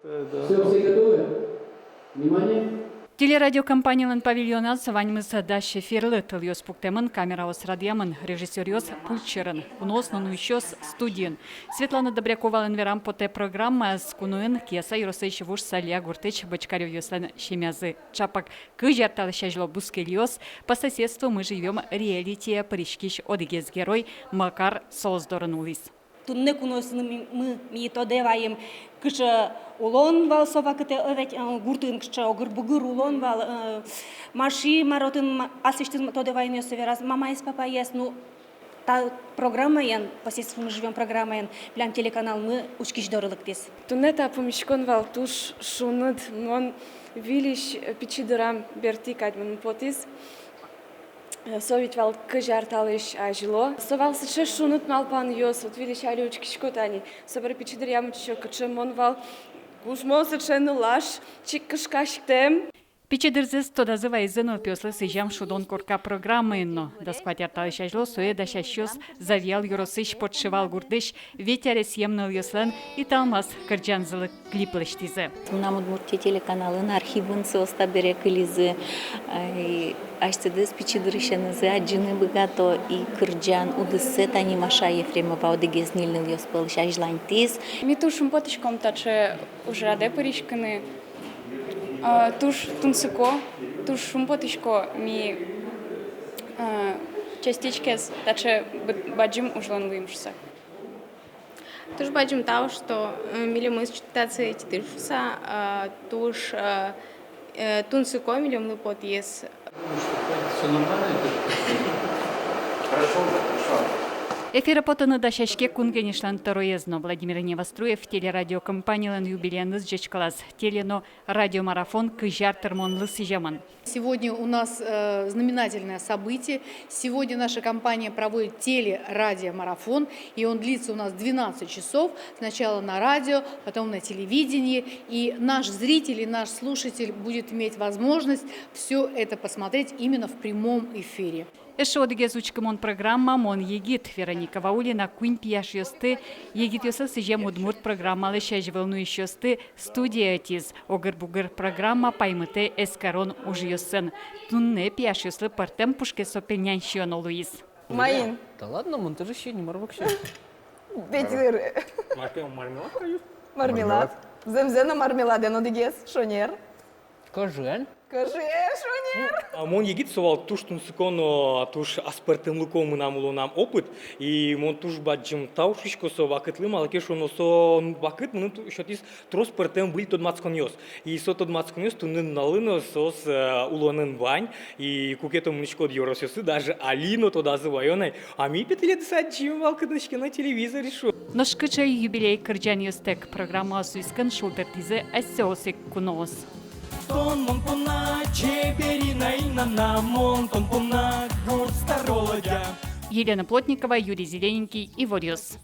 Все готовы? Внимание! Телерадиокомпаниялын павильоназ ваньмыз даща ферлы тыльёс пуктемын камераос радиамын режиссерёс пульчерын кунос нунуищёс студиен. Светлана Добрякова лынверам поте программа с кунуын кеса юросыйш вуш салия гуртыч бочкарёв ёслен шемязы. Чапак кыжар талышажло бускельёс. По соседству мы живем реалити паришкиш одыгез герой Макар Солздорын улис. Тунне куносны мы мито деваем кыш улон вал совакыте овет гуртын кыш огыр бугыр улон вал маши маротын асыштын то деваем ёсы вераз мама из папа есть ну та программа ян посредством мы живем программа ян плям телеканал мы учкиш дорылык тес. Тунне та помешкон вал туш шунут мон вилиш пичидырам берти кадман потис. Совет вал кыжар талыш ажило. Совал сыче шунут малпан ёс, вот видишь алючки шкотани. Собор пичидыр ямучо кыче мон вал гушмо сыче нулаш, чик кышкаштем. Пичедырзыз тодазы вайзыну пёслы сыжам шудон корка программы инно. Да схватят талышажло суе да шащёс завял юросыш подшивал гурдыш ветерес емныл ёслен и талмас кырджанзылы клиплыштизы. Нам удмуртия телеканалын архивын соста берек илизы. Аштыдыз пичидырышанызы аджины богато и кырджан удысы тани Маша Ефремова одыгез нильныл ёспылыш ажлантиз. Ми тушым потышком таче уже раде паришканы. Туш тунсыко, туш шумпотышко ми частичкес, таче баджим ужлан вымшса. Туш баджим тау, что мили мы считаться титышса, туш тунсыко милим лыпот ес. Все нормально? Хорошо. Эфира потаны да шашке кунгенишлан тороезно. Владимир Невоструев телерадиокомпаниялын юбилейныз жечкалас. Телено радиомарафон кыжар тырмонлы сыжаман. Сегодня у нас знаменательное событие. Сегодня наша компания проводит телерадиомарафон, и он длится у нас 12 часов. Сначала на радио, потом на телевидении. И наш зритель и наш слушатель будет иметь возможность все это посмотреть именно в прямом эфире. Эшо одыгез учкамон программа мон егит Вероника Ваулина куин пияш ёсты. Егит ёсы сыжем удмурт программалы шаж волнующ ёсты студия тиз. Огыр-бугыр программа паймыте эскарон уж ёсын. Тунне пияш ёслы партем пушке сопельнян шион олуиз. Маин. Да ладно, монтажи ще не мар вообще. Петир. Мармелад каю? Мармелад. Земзена мармеладен одыгез. Шонер. Кожен. Кажи, шонер. Мон егит совал туш тунсыкон туш аспартым луком нам нам опыт и мон туш баджим таушишко со вакытлым алке шоно со вакыт мын шотис трос партем был тот мацкон ёс. И со тот мацкон ёс тунын налыно сос улонын вань и кукетом мышко дёросёсы даже Алино тода зывайонай. А ми 5 лет саджим валкадышке на телевизоре шо. Ношкычай юбилей кырджан ёстек программа суискан шултертизе эссеосик кунос. Тон мон пона чеберина и на мон тон пона гурт старолодя. Елена Плотникова, Юрий Зелененький и Ворёс.